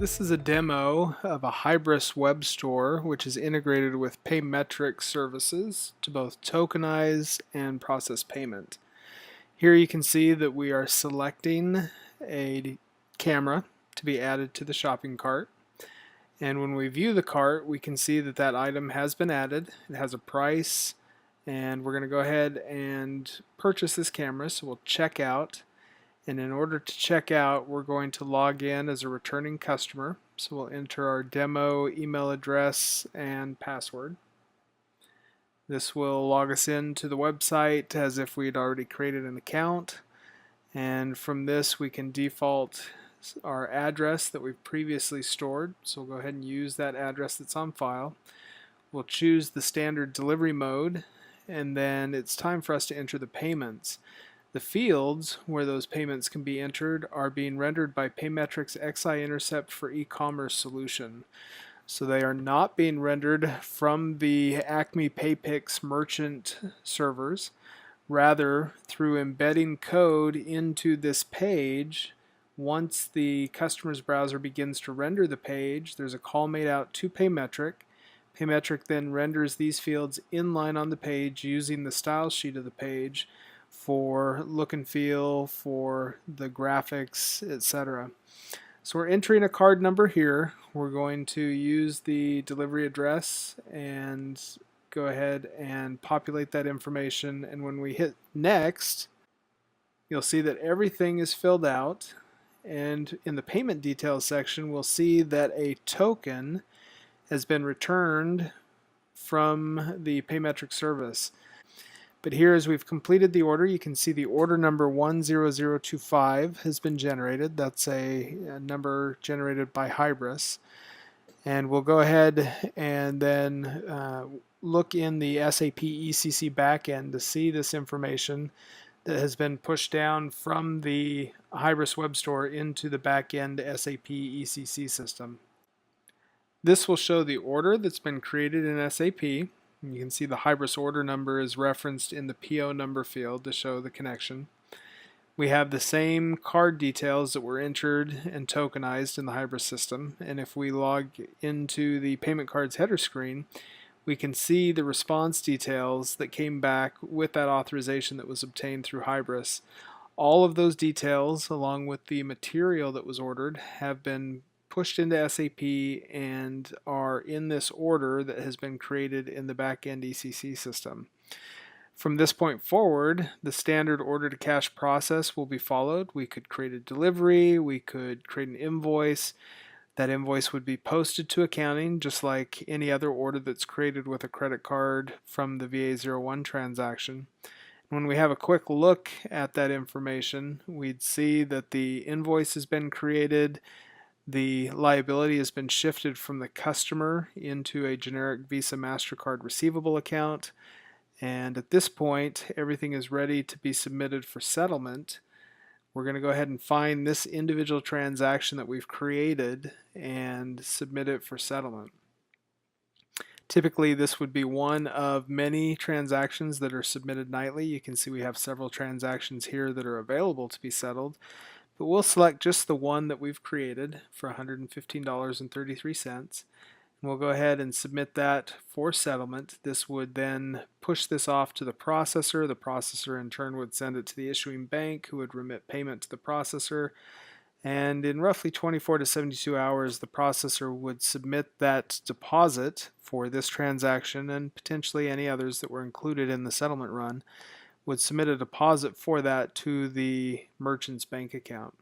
This is a demo of a Hybris web store which is integrated with Paymetric services to both tokenize and process payment. Here you can see that we are selecting a camera to be added to the shopping cart. And when we view the cart, we can see that that item has been added. It has a price, and we're going to go ahead and purchase this camera. So we'll check out. And in order to check out, we're going to log in as a returning customer. So we'll enter our demo email address and password. This will log us into the website as if we had already created an account. And from this, we can default our address that we've previously stored. So we'll go ahead and use that address that's on file. We'll choose the standard delivery mode, and then it's time for us to enter the payments. The fields where those payments can be entered are being rendered by Paymetric's XI Intercept for Ecommerce solution. So they are not being rendered from the Acme PayPix merchant servers. Rather, through embedding code into this page, once the customer's browser begins to render the page, there's a call made out to Paymetric. Paymetric then renders these fields inline on the page using the style sheet of the page for look and feel, for the graphics, etc. So we're entering a card number here. We're going to use the delivery address and go ahead and populate that information. And when we hit next, you'll see that everything is filled out. And in the payment details section, we'll see that a token has been returned from the Paymetric service. But here, as we've completed the order, you can see the order number 10025 has been generated. That's a number generated by Hybris. And we'll go ahead and then look in the SAP ECC backend to see this information that has been pushed down from the Hybris web store into the backend SAP ECC system. This will show the order that's been created in SAP. You can see the Hybris order number is referenced in the PO number field to show the connection. We have the same card details that were entered and tokenized in the Hybris system, and if we log into the payment cards header screen, we can see the response details that came back with that authorization that was obtained through Hybris. All of those details, along with the material that was ordered, have been pushed into SAP and are in this order that has been created in the backend ECC system. From this point forward, the standard order to cash process will be followed. We could create a delivery, we could create an invoice. That invoice would be posted to accounting just like any other order that's created with a credit card from the VA01 transaction. When we have a quick look at that information, we'd see that the invoice has been created. The liability has been shifted from the customer into a generic Visa MasterCard receivable account. And at this point, everything is ready to be submitted for settlement. We're going to go ahead and find this individual transaction that we've created and submit it for settlement. Typically, this would be one of many transactions that are submitted nightly. You can see we have several transactions here that are available to be settled. But we'll select just the one that we've created for $115.33, and we'll go ahead and submit that for settlement. This would then push this off to the processor. The processor in turn would send it to the issuing bank, who would remit payment to the processor. And in roughly 24 to 72 hours, the processor would submit that deposit for this transaction and potentially any others that were included in the settlement run, would submit a deposit for that to the merchant's bank account.